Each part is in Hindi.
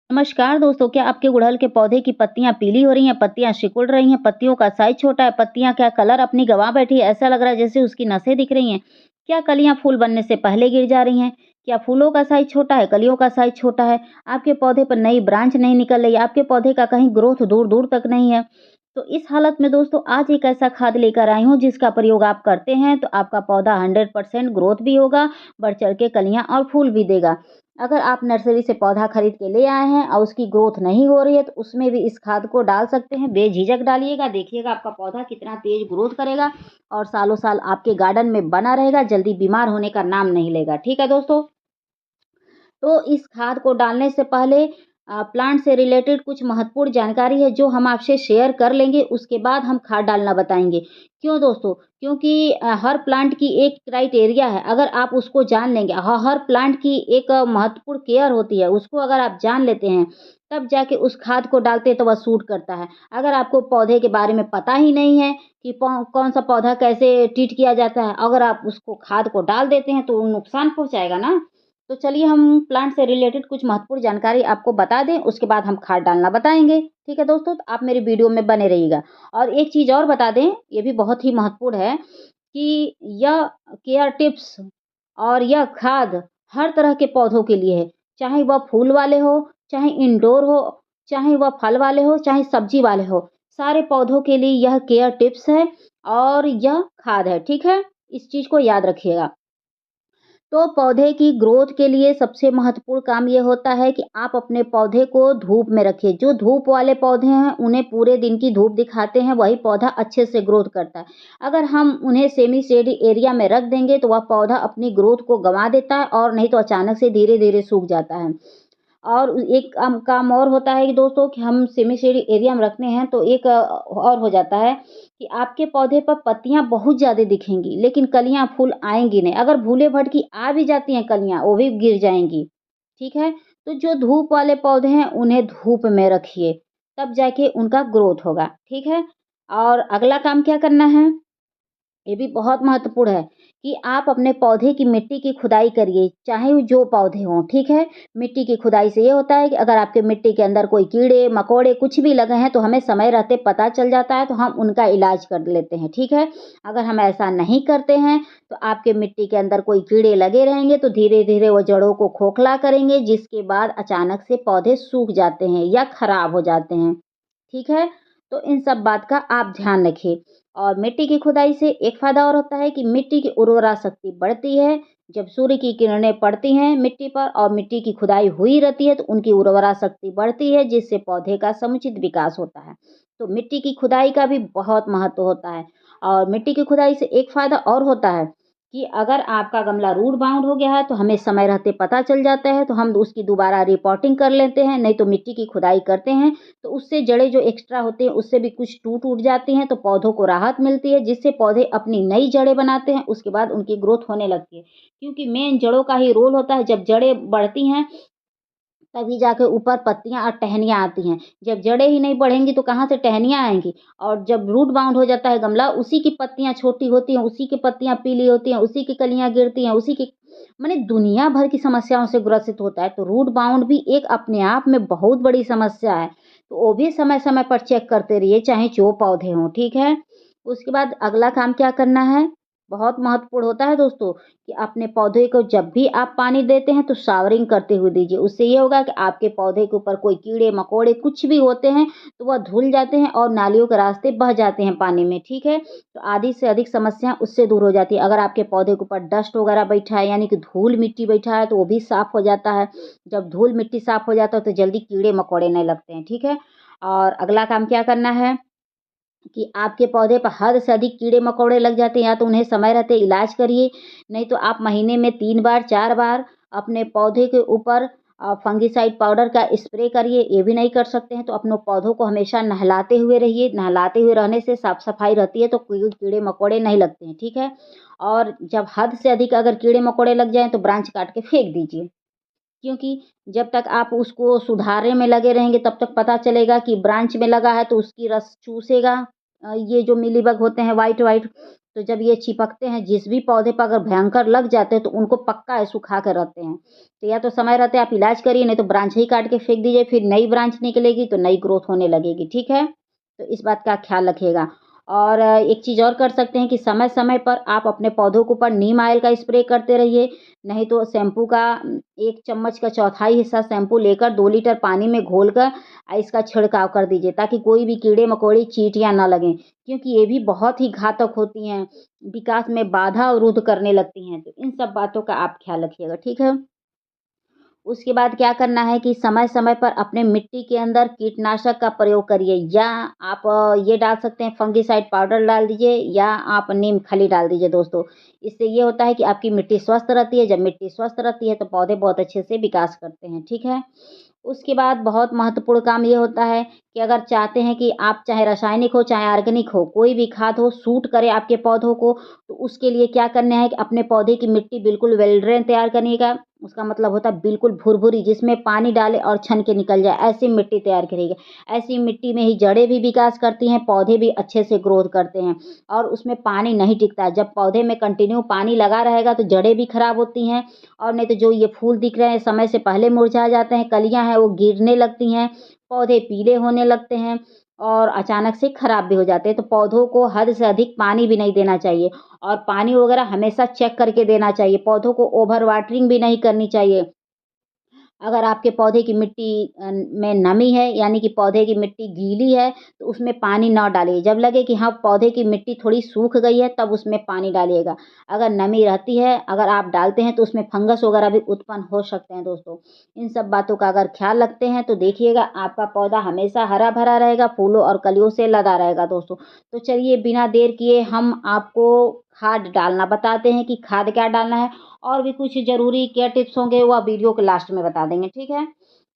नमस्कार दोस्तों, क्या आपके गुड़हल के पौधे की पत्तियां पीली हो रही हैं, पत्तियां सिकुड़ रही हैं, पत्तियों का साइज छोटा है, पत्तियां क्या कलर अपनी गंवा बैठी है, ऐसा लग रहा है जैसे उसकी नसें दिख रही हैं? क्या कलियां फूल बनने से पहले गिर जा रही हैं? क्या फूलों का साइज छोटा है, कलियों का साइज छोटा है? आपके पौधे पर नई ब्रांच नहीं निकल रही है, आपके पौधे का कहीं ग्रोथ दूर-दूर तक नहीं है? तो इस हालत में दोस्तों आज एक ऐसा खाद लेकर आई हूँ जिसका प्रयोग आप करते हैं तो आपका पौधा 100% ग्रोथ भी होगा, बढ़-चढ़ के कलियां और फूल भी देगा। अगर आप नर्सरी से पौधा खरीद के ले आए हैं और उसकी ग्रोथ नहीं हो रही है तो उसमें भी इस खाद को डाल सकते हैं, बेझिझक डालिएगा, देखिएगा आपका पौधा कितना तेज ग्रोथ करेगा और सालों साल आपके गार्डन में बना रहेगा, जल्दी बीमार होने का नाम नहीं लेगा। ठीक है दोस्तों? तो इस खाद को डालने से पहले प्लांट से रिलेटेड कुछ महत्वपूर्ण जानकारी है जो हम आपसे शेयर कर लेंगे, उसके बाद हम खाद डालना बताएँगे। क्यों दोस्तों? क्योंकि हर प्लांट की एक क्राइटेरिया है, अगर आप उसको जान लेंगे हर प्लांट की एक महत्वपूर्ण केयर होती है, उसको अगर आप जान लेते हैं, तब जाके उस खाद को डालते हैं तो वह सूट करता है। अगर आपको पौधे के बारे में पता ही नहीं है कि कौन-सा पौधा कैसे ट्रीट किया जाता है, अगर आप उसको खाद को डाल देते हैं तो वो नुकसान पहुँचाएगा ना। तो चलिए हम प्लांट से रिलेटेड कुछ महत्वपूर्ण जानकारी आपको बता दें, उसके बाद हम खाद डालना बताएँगे। ठीक है दोस्तों? तो आप मेरी वीडियो में बने रहिएगा। और एक चीज़ और बता दें, ये भी बहुत ही महत्वपूर्ण है कि यह केयर टिप्स और यह खाद हर तरह के पौधों के लिए है। चाहे वह फूल वाले हो, चाहे इंडोर हो, चाहे वह फल वाले हो, चाहे सब्ज़ी वाले हो। सारे पौधों के लिए यह केयर टिप्स है और यह खाद है। ठीक है? इस चीज़ को याद रखिएगा। तो पौधे की ग्रोथ के लिए सबसे महत्वपूर्ण काम ये होता है कि आप अपने पौधे को धूप में रखिए। जो धूप वाले पौधे हैं, उन्हें पूरे दिन की धूप दिखाते हैं, वही पौधा अच्छे से ग्रोथ करता है। अगर हम उन्हें सेमी शेडी एरिया में रख देंगे, तो वह पौधा अपनी ग्रोथ को गँवा देता है और नहीं तो अचानक से धीरे-धीरे सूख जाता है। और एक काम और होता है कि दोस्तों कि हम सेमी शेडी एरिया में रखते हैं तो एक और हो जाता है कि आपके पौधे पर पत्तियाँ बहुत ज़्यादा दिखेंगी, लेकिन कलियाँ फूल आएँगी नहीं। अगर भूले-भटकी आ भी जाती हैं कलियाँ, वो भी गिर जाएँगी। ठीक है? तो जो धूप वाले पौधे हैं, उन्हें धूप में रखिए, तब जाके उनका ग्रोथ होगा। ठीक है? और अगला काम क्या करना है? ये भी बहुत महत्वपूर्ण है कि आप अपने पौधे की मिट्टी की खुदाई करिए, चाहे वो जो पौधे हों, ठीक है? मिट्टी की खुदाई से ये होता है कि अगर आपके मिट्टी के अंदर कोई कीड़े-मकोड़े कुछ भी लगे हैं, तो हमें समय रहते पता चल जाता है, तो हम उनका इलाज कर लेते हैं, ठीक है? अगर हम ऐसा नहीं करते हैं, तो आपके मिट्टी के अंदर कोई कीड़े लगे रहेंगे, तो धीरे-धीरे वो जड़ों को खोखला करेंगे, जिसके बाद अचानक से पौधे सूख जाते हैं या खराब हो जाते हैं, ठीक है? तो इन सब बात का आप ध्यान रखिए। और मिट्टी की खुदाई से एक फ़ायदा और होता है कि मिट्टी की उर्वरा शक्ति बढ़ती है। जब सूर्य की किरणें पड़ती हैं मिट्टी पर और मिट्टी की खुदाई हुई रहती है, तो उनकी उर्वरा शक्ति बढ़ती है, जिससे पौधे का समुचित विकास होता है। तो मिट्टी की खुदाई का भी बहुत महत्व होता है और मिट्टी की खुदाई से एक फ़ायदा और होता है कि अगर आपका गमला रूट बाउंड हो गया है, तो हमें समय रहते पता चल जाता है, तो हम उसकी दोबारा रिपोर्टिंग कर लेते हैं, नहीं तो मिट्टी की खुदाई करते हैं तो उससे जड़ें जो एक्स्ट्रा होती हैं, उससे भी कुछ टूट-वूट जाती हैं, तो पौधों को राहत मिलती है, जिससे पौधे अपनी नई जड़ें बनाते हैं, उसके बाद उनकी ग्रोथ होने लगती है। क्योंकि मेन जड़ों का ही रोल होता है, जब जड़ें बढ़ती हैं, तभी जाके ऊपर पत्तियाँ और टहनियाँ आती हैं। जब जड़ें ही नहीं बढ़ेंगी, तो कहाँ से टहनियाँ आएँगी? और जब रूट बाउंड हो जाता है गमला, उसी की पत्तियाँ छोटी होती हैं, उसी की पत्तियाँ पीली होती हैं, उसी की कलियाँ गिरती हैं, उसी की माने दुनिया भर की समस्याओं से ग्रसित होता है। तो रूट बाउंड भी एक अपने आप में बहुत बड़ी समस्या है। तो वो भी समय-समय पर चेक करते रहिए, चाहे जो पौधे हों, ठीक है? उसके बाद अगला काम क्या करना है? बहुत महत्वपूर्ण होता है दोस्तों कि अपने पौधे को जब भी आप पानी देते हैं, तो शावरिंग करते हुए दीजिए। उससे ये होगा कि आपके पौधे के ऊपर कोई कीड़े-मकोड़े कुछ भी होते हैं, तो वह धुल जाते हैं और नालियों के रास्ते बह जाते हैं पानी में, ठीक है? तो आधी से अधिक समस्या उससे दूर हो जाती है। अगर आपके पौधे के ऊपर डस्ट वगैरह बैठा है, यानी कि धूल-मिट्टी बैठा है, तो वो भी साफ़ हो जाता है। जब धूल-मिट्टी साफ़ हो जाता है, तो जल्दी कीड़े-मकोड़े नहीं लगते हैं, ठीक है? और अगला काम क्या करना है? कि आपके पौधे पर हद से अधिक कीड़े-मकोड़े लग जाते हैं, या तो उन्हें समय रहते इलाज करिए, नहीं तो आप महीने में 3 बार, 4 बार अपने पौधे के ऊपर फंगिसाइड पाउडर का स्प्रे करिए। ये भी नहीं कर सकते हैं, तो अपने पौधों को हमेशा नहलाते हुए रहिए। नहलाते हुए रहने से साफ-सफाई रहती है, तो कीड़े-मकोड़े नहीं लगते हैं, ठीक है? और जब हद से अधिक अगर कीड़े-मकोड़े लग जाएँ, तो ब्रांच काट के फेंक दीजिए। क्योंकि जब तक आप उसको सुधारने में लगे रहेंगे तब तक पता चलेगा कि ब्रांच में लगा है तो उसकी रस चूसेगा। ये जो मिलीबग होते हैं व्हाइट व्हाइट, तो जब ये चिपकते हैं जिस भी पौधे पर अगर भयंकर लग जाते हैं तो उनको पक्का है सुखा के रखते हैं। तो या तो समय रहते आप इलाज करिए, नहीं तो ब्रांच ही काट के फेंक दीजिए, फिर नई ब्रांच निकलेगी तो नई ग्रोथ होने लगेगी, ठीक है? तो इस बात का ख़्याल रखिएगा। और एक चीज़ और कर सकते हैं कि समय-समय पर आप अपने पौधों के ऊपर नीम ऑयल का स्प्रे करते रहिए, नहीं तो शैम्पू का 1 चम्मच का चौथाई हिस्सा शैम्पू लेकर 2 लीटर पानी में घोलकर इसका छिड़काव कर दीजिए, ताकि कोई भी कीड़े-मकोड़े, चींटियाँ ना लगें, क्योंकि ये भी बहुत ही घातक होती हैं, विकास में बाधा अवरुद्ध करने लगती हैं। तो इन सब बातों का आप ख़्याल रखिएगा, ठीक है? उसके बाद क्या करना है कि समय-समय पर अपने मिट्टी के अंदर कीटनाशक का प्रयोग करिए, या आप ये डाल सकते हैं, फंगिसाइड पाउडर डाल दीजिए, या आप नीम खली डाल दीजिए दोस्तों। इससे ये होता है कि आपकी मिट्टी स्वस्थ रहती है, जब मिट्टी स्वस्थ रहती है तो पौधे बहुत अच्छे से विकास करते हैं, ठीक है? उसके बाद बहुत महत्वपूर्ण काम ये होता है कि अगर चाहते हैं कि आप चाहे रासायनिक हो, चाहे ऑर्गेनिक हो, कोई भी खाद हो, सूट करे आपके पौधों को, तो उसके लिए क्या करना है कि अपने पौधे की मिट्टी बिल्कुल वेल ड्रेन तैयार करिएगा। उसका मतलब होता है बिल्कुल भुरभुरी, जिसमें पानी डालें और छन के निकल जाए, ऐसी मिट्टी तैयार करिएगा। ऐसी मिट्टी में ही जड़ें भी विकास करती हैं, पौधे भी अच्छे से ग्रोथ करते हैं, और उसमें पानी नहीं टिकता है। जब पौधे में कंटिन्यू पानी लगा रहेगा तो जड़ें भी खराब होती हैं, और नहीं तो जो ये फूल दिख रहे हैं समय से पहले मुरझा जाते हैं, कलियाँ हैं वो गिरने लगती हैं, पौधे पीले होने लगते हैं और अचानक से खराब भी हो जाते हैं। तो पौधों को हद से अधिक पानी भी नहीं देना चाहिए, और पानी वगैरह हमेशा चेक करके देना चाहिए। पौधों को ओवर वाटरिंग भी नहीं करनी चाहिए। अगर आपके पौधे की मिट्टी में नमी है, यानी कि पौधे की मिट्टी गीली है, तो उसमें पानी ना डालिए। जब लगे कि हाँ, पौधे की मिट्टी थोड़ी सूख गई है, तब उसमें पानी डालिएगा। अगर नमी रहती है, अगर आप डालते हैं तो उसमें फंगस वगैरह भी उत्पन्न हो सकते हैं दोस्तों। इन सब बातों का अगर ख़्याल रखते हैं तो देखिएगा आपका पौधा हमेशा हरा-भरा रहेगा, फूलों और कलियों से लदा रहेगा दोस्तों। तो चलिए बिना देर किए हम आपको खाद डालना बताते हैं कि खाद क्या डालना है, और भी कुछ ज़रूरी क्या टिप्स होंगे वो वीडियो के लास्ट में बता देंगे, ठीक है?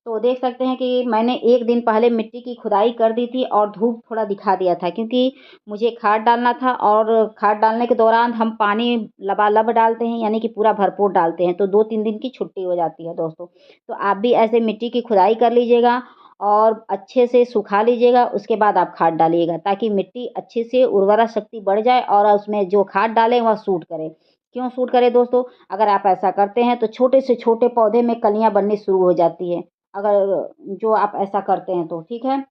तो देख सकते हैं कि मैंने 1 दिन पहले मिट्टी की खुदाई कर दी थी और धूप थोड़ा दिखा दिया था, क्योंकि मुझे खाद डालना था, और खाद डालने के दौरान हम पानी लबालब डालते हैं, यानी कि पूरा भरपूर डालते हैं, तो 2-3 दिन की छुट्टी हो जाती है दोस्तों। तो आप भी ऐसे मिट्टी की खुदाई कर लीजिएगा और अच्छे से सुखा लीजिएगा, उसके बाद आप खाद डालिएगा, ताकि मिट्टी अच्छे से उर्वरा शक्ति बढ़ जाए और उसमें जो खाद डालें वह सूट करे। क्यों सूट करे दोस्तों? अगर आप ऐसा करते हैं तो छोटे से छोटे पौधे में कलियाँ बननी शुरू हो जाती है, अगर जो आप ऐसा करते हैं तो, ठीक है?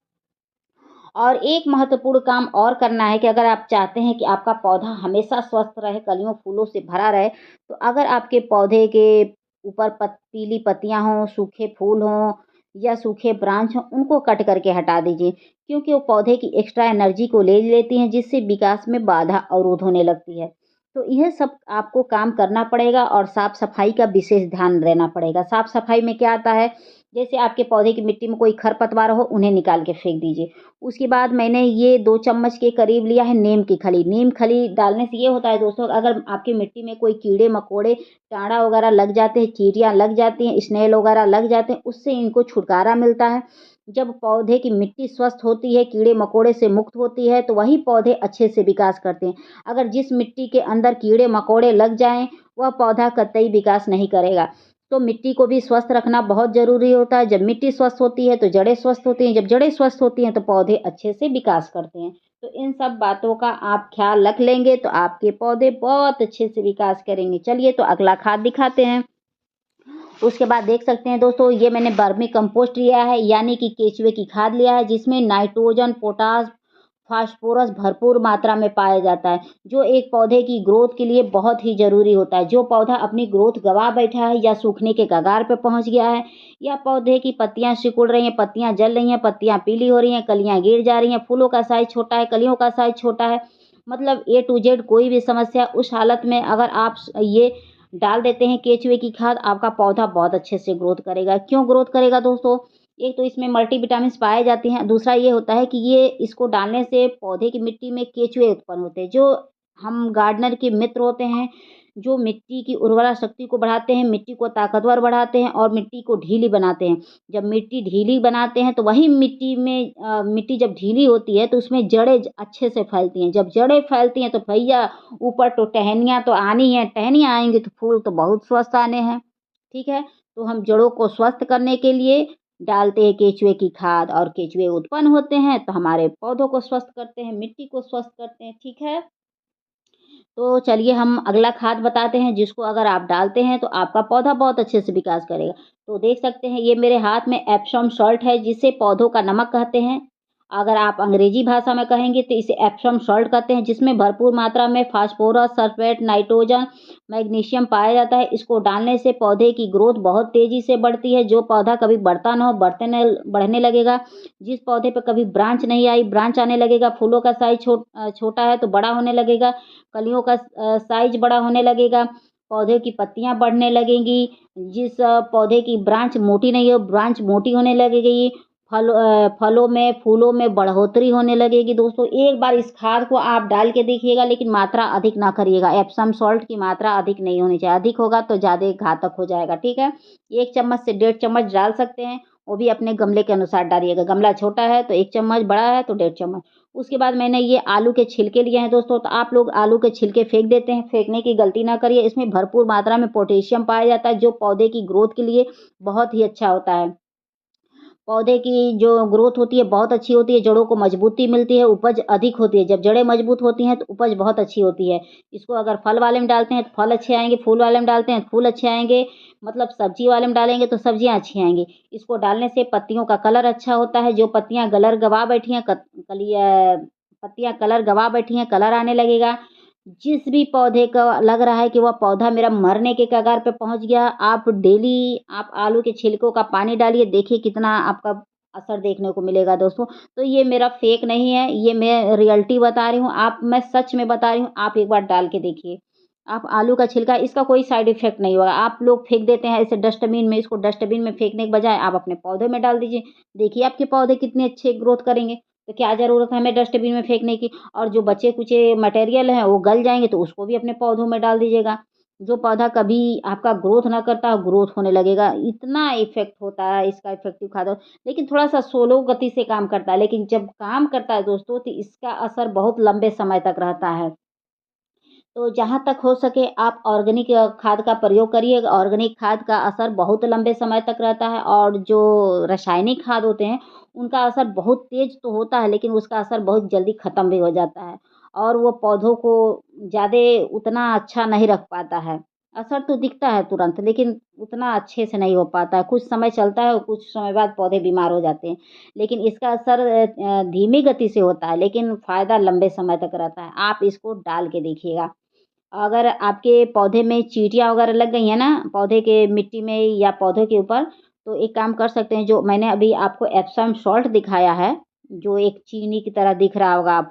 और एक महत्वपूर्ण काम और करना है कि अगर आप चाहते हैं कि आपका पौधा हमेशा स्वस्थ रहे, कलियों फूलों से भरा रहे, तो अगर आपके पौधे के ऊपर पीली पत्तियां हों, सूखे फूल हों या सूखे ब्रांच हों, उनको कट करके हटा दीजिए, क्योंकि वो पौधे की एक्स्ट्रा एनर्जी को ले लेती हैं, जिससे विकास में बाधा अवरोध होने लगती है। तो यह सब आपको काम करना पड़ेगा, और साफ सफाई का विशेष ध्यान देना पड़ेगा। साफ सफाई में क्या आता है, जैसे आपके पौधे की मिट्टी में कोई खरपतवार हो, उन्हें निकाल के फेंक दीजिए। उसके बाद मैंने ये 2 चम्मच के करीब लिया है नीम की खली। नीम खली डालने से ये होता है दोस्तों, अगर आपकी मिट्टी में कोई कीड़े-मकोड़े, टाड़ा वगैरह लग जाते हैं, चींटियाँ लग जाती हैं, स्नेल वगैरह लग जाते हैं, उससे इनको छुटकारा मिलता है। जब पौधे की मिट्टी स्वस्थ होती है, कीड़े-मकोड़े से मुक्त होती है, तो वही पौधे अच्छे से विकास करते हैं। अगर जिस मिट्टी के अंदर कीड़े-मकोड़े लग जाएँ, वह पौधा कतई विकास नहीं करेगा। तो मिट्टी को भी स्वस्थ रखना बहुत ज़रूरी होता है। जब मिट्टी स्वस्थ होती है तो जड़ें स्वस्थ होती हैं, जब जड़ें स्वस्थ होती हैं तो पौधे अच्छे से विकास करते हैं। तो इन सब बातों का आप ख़्याल रख लेंगे तो आपके पौधे बहुत अच्छे से विकास करेंगे। चलिए तो अगला खाद दिखाते हैं। उसके बाद देख सकते हैं दोस्तों, ये मैंने वर्मी कंपोस्ट लिया है, यानी कि केचुए की खाद लिया है, जिसमें नाइट्रोजन, पोटाश, फास्फोरस भरपूर मात्रा में पाया जाता है, जो एक पौधे की ग्रोथ के लिए बहुत ही ज़रूरी होता है। जो पौधा अपनी ग्रोथ गँवा बैठा है, या सूखने के कगार पे पहुँच गया है, या पौधे की पत्तियाँ सिकुड़ रही हैं, पत्तियाँ जल रही हैं, पत्तियाँ पीली हो रही हैं, कलियाँ गिर जा रही हैं, फूलों का साइज़ छोटा है, कलियों का साइज़ छोटा है, मतलब ए टू जेड कोई भी समस्या, उस हालत में अगर आप ये डाल देते हैं केचुए की खाद, आपका पौधा बहुत अच्छे से ग्रोथ करेगा। क्यों ग्रोथ करेगा दोस्तों? एक तो इसमें मल्टीविटामिन्स पाए जाते हैं, दूसरा ये होता है कि ये इसको डालने से पौधे की मिट्टी में केचुए उत्पन्न होते हैं, जो हम गार्डनर के मित्र होते हैं, जो मिट्टी की उर्वरा शक्ति को बढ़ाते हैं, मिट्टी को ताकतवर बढ़ाते हैं और मिट्टी को ढीली बनाते हैं। जब मिट्टी ढीली बनाते हैं तो वही मिट्टी में मिट्टी जब ढीली होती है तो उसमें जड़ें अच्छे से फैलती हैं। जब जड़ें फैलती हैं तो भैया ऊपर तो टहनियाँ तो आनी हैं, टहनियाँ आएँगी तो फूल तो बहुत स्वस्थ आने हैं, ठीक है? तो हम जड़ों को स्वस्थ करने के लिए डालते हैं केचुए की खाद, और केचुए उत्पन्न होते हैं तो हमारे पौधों को स्वस्थ करते हैं, मिट्टी को स्वस्थ करते हैं, ठीक है? तो चलिए हम अगला खाद बताते हैं जिसको अगर आप डालते हैं तो आपका पौधा बहुत अच्छे से विकास करेगा। तो देख सकते हैं ये मेरे हाथ में एप्सम सॉल्ट है जिसे पौधों का नमक कहते हैं। अगर आप अंग्रेजी भाषा में कहेंगे तो इसे एप्सम सॉल्ट कहते हैं जिसमें भरपूर मात्रा में फास्फोरस, सल्फेट, नाइट्रोजन, मैग्नीशियम पाया जाता है। इसको डालने से पौधे की ग्रोथ बहुत तेज़ी से बढ़ती है। जो पौधा कभी बढ़ता ना हो बढ़ने लगेगा। जिस पौधे पे कभी ब्रांच नहीं आई ब्रांच आने लगेगा। फूलों का साइज़ छोटा है तो बड़ा होने लगेगा। कलियों का साइज़ बड़ा होने लगेगा। पौधे की पत्तियाँ बढ़ने लगेंगी। जिस पौधे की ब्रांच मोटी नहीं हो ब्रांच मोटी होने लगेगी। फलों में, फूलों में बढ़ोतरी होने लगेगी। दोस्तों एक बार इस खाद को आप डाल के देखिएगा लेकिन मात्रा अधिक ना करिएगा। एप्सम सॉल्ट की मात्रा अधिक नहीं होनी चाहिए। अधिक होगा तो ज़्यादा घातक हो जाएगा, ठीक है? 1 चम्मच से 1.5 चम्मच डाल सकते हैं। वो भी अपने गमले के अनुसार डालिएगा। गमला छोटा है तो 1 चम्मच, बड़ा है तो 1.5 चम्मच। उसके बाद मैंने ये आलू के छिलके लिए हैं दोस्तों, तो आप लोग आलू के छिलके फेंक देते हैं, फेंकने की गलती ना करिए। इसमें भरपूर मात्रा में पोटेशियम पाया जाता है जो पौधे की ग्रोथ के लिए बहुत ही अच्छा होता है। पौधे की जो ग्रोथ होती है बहुत अच्छी होती है, जड़ों को मजबूती मिलती है, उपज अधिक होती है। जब जड़ें मजबूत होती हैं तो उपज बहुत अच्छी होती है। इसको अगर फल वाले में डालते हैं तो फल अच्छे आएँगे, फूल वाले में डालते हैं तो फूल अच्छे आएँगे, मतलब सब्ज़ी वाले में डालेंगे तो सब्ज़ियाँ अच्छी आएँगी। इसको डालने से पत्तियों का कलर अच्छा होता है, जो पत्तियाँ कलर गँवा बैठी हैं पत्तियाँ कलर गँवा बैठी हैं, कलर आने लगेगा। जिस भी पौधे का लग रहा है कि वह पौधा मेरा मरने के कगार पे पहुँच गया, आप डेली आप आलू के छिलकों का पानी डालिए, देखिए कितना आपका असर देखने को मिलेगा दोस्तों। तो ये मेरा फ़ेक नहीं है, ये मैं रियलिटी बता रही हूँ, मैं सच में बता रही हूँ, आप एक बार डाल के देखिए। आप आलू का छिलका इसका कोई साइड इफ़ेक्ट नहीं होगा। आप लोग फेंक देते हैं ऐसे डस्टबिन में, इसको डस्टबिन में फेंकने के बजाय आप अपने पौधे में डाल दीजिए। देखिए आपके पौधे कितने अच्छे ग्रोथ करेंगे। तो क्या ज़रूरत है हमें डस्टबिन में फेंकने की? और जो बचे-कुचे मटेरियल हैं वो गल जाएँगे तो उसको भी अपने पौधों में डाल दीजिएगा। जो पौधा कभी आपका ग्रोथ ना करता ग्रोथ होने लगेगा। इतना इफ़ेक्ट होता है इसका इफ़ेक्टिव खाद, लेकिन थोड़ा-सा स्लो गति से काम करता है, लेकिन जब काम करता है दोस्तों तो इसका असर बहुत लंबे समय तक रहता है। तो जहाँ तक हो सके आप ऑर्गेनिक खाद का प्रयोग करिए। ऑर्गेनिक खाद का असर बहुत लंबे समय तक रहता है और जो रासायनिक खाद होते हैं, उनका असर बहुत तेज़ तो होता है, लेकिन उसका असर बहुत जल्दी ख़त्म भी हो जाता है और वो पौधों को ज़्यादा उतना अच्छा नहीं रख पाता है। असर तो दिखता है तुरंत, लेकिन उतना अच्छे से नहीं हो पाता है। कुछ समय चलता है और कुछ समय बाद पौधे बीमार हो जाते हैं। लेकिन इसका असर धीमी गति से होता है, लेकिन फ़ायदा लंबे समय तक रहता है। आप इसको डाल के देखिएगा। अगर आपके पौधे में चींटियाँ वगैरह लग गई हैं ना, पौधे के मिट्टी में या पौधे के ऊपर, तो एक काम कर सकते हैं, जो मैंने अभी आपको एप्सम सॉल्ट दिखाया है, जो एक चीनी की तरह दिख रहा होगा आप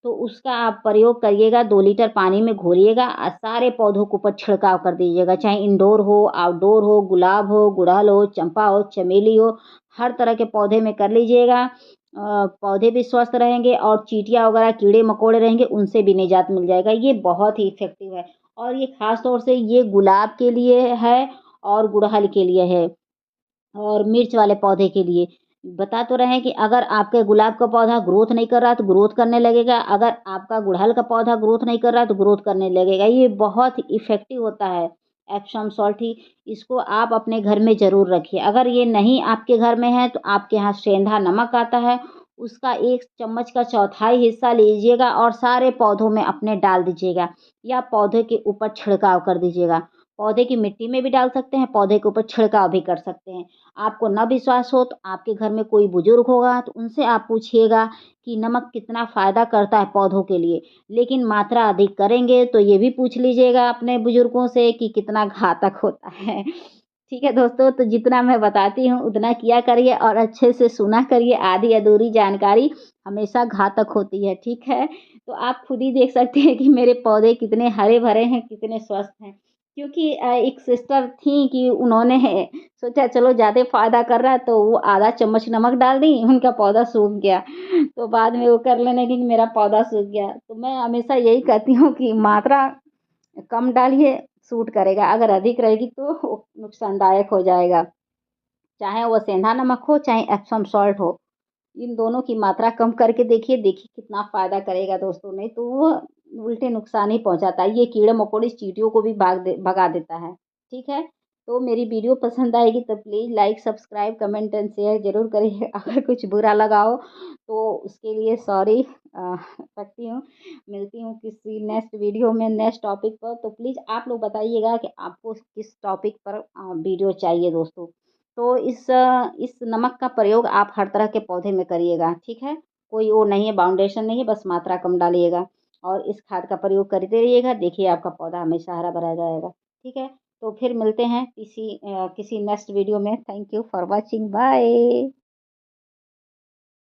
तो उसका आप प्रयोग करिएगा, 2 लीटर पानी में घोलिएगा सारे पौधों के ऊपर छिड़काव कर दीजिएगा, चाहे इंडोर हो, आउटडोर हो, गुलाब हो, गुड़हल हो, चंपा हो, चमेली हो, हर तरह के पौधे में कर लीजिएगा। पौधे भी स्वस्थ रहेंगे और चींटियाँ वगैरह, कीड़े-मकोड़े रहेंगे, उनसे भी निजात मिल जाएगा। ये बहुत ही इफ़ेक्टिव है और ये ख़ास तौर से ये गुलाब के लिए है और गुड़हल के लिए है। और मिर्च वाले पौधे के लिए। बता तो रहे हैं कि अगर आपके गुलाब का पौधा ग्रोथ नहीं कर रहा है तो ग्रोथ करने लगेगा, अगर आपका गुड़हल का पौधा ग्रोथ नहीं कर रहा है तो ग्रोथ करने लगेगा। ये बहुत इफ़ेक्टिव होता है एप्सम सॉल्ट ही, इसको आप अपने घर में ज़रूर रखिए। अगर ये नहीं आपके घर में है तो आपके यहाँ सेंधा नमक आता है, उसका 1 चम्मच का चौथाई हिस्सा लीजिएगा और सारे पौधों में अपने डाल दीजिएगा या पौधे के ऊपर छिड़काव कर दीजिएगा। पौधे की मिट्टी में भी डाल सकते हैं, पौधे के ऊपर छिड़काव भी कर सकते हैं। आपको ना विश्वास हो तो आपके घर में कोई बुजुर्ग होगा तो उनसे आप पूछिएगा कि नमक कितना फ़ायदा करता है पौधों के लिए। लेकिन मात्रा अधिक करेंगे तो ये भी पूछ लीजिएगा अपने बुजुर्गों से कि कितना घातक होता है। ठीक है दोस्तों, तो जितना मैं बताती हूँ उतना किया करिए और अच्छे से सुना करिए। आधी-अधूरी जानकारी हमेशा घातक होती है, ठीक है? तो आप खुद ही देख सकते हैं कि मेरे पौधे कितने हरे-भरे हैं, कितने स्वस्थ हैं। क्योंकि एक सिस्टर थीं कि उन्होंने सोचा चलो ज़्यादा फ़ायदा कर रहा है तो वो आधा चम्मच नमक डाल दी, उनका पौधा सूख गया। तो बाद में वो कर लेने लगी कि मेरा पौधा सूख गया। तो मैं हमेशा यही कहती हूँ कि मात्रा कम डालिए, सूट करेगा, अगर अधिक रहेगी तो वो नुकसानदायक हो जाएगा। चाहे वो सेंधा नमक हो, चाहे एप्सम सॉल्ट हो। इन दोनों की मात्रा कम करके देखिए, देखिए कितना फ़ायदा करेगा दोस्तों, नहीं तो वो उल्टे नुकसान ही पहुँचाता है। ये कीड़े-मकोड़े चींटियों को भी भगा देता है। ठीक है? तो मेरी वीडियो पसंद आएगी तो please like, subscribe, comment and share ज़रूर करिए। अगर कुछ बुरा लगा हो तो उसके लिए सॉरी रखती हूँ। मिलती हूँ किसी नेक्स्ट वीडियो में नेक्स्ट टॉपिक पर। तो प्लीज़ आप लोग बताइएगा कि आपको किस टॉपिक पर वीडियो चाहिए दोस्तों। तो इस नमक का प्रयोग आप हर तरह के पौधे में करिएगा, ठीक है? कोई वो नहीं है, बाउंडेशन नहीं है, बस मात्रा कम डालिएगा और इस खाद का प्रयोग करते रहिएगा। देखिए आपका पौधा हमेशा हरा-भरा जाएगा, ठीक है? तो फिर मिलते हैं किसी नेक्स्ट वीडियो में। Thank you for watching. Bye.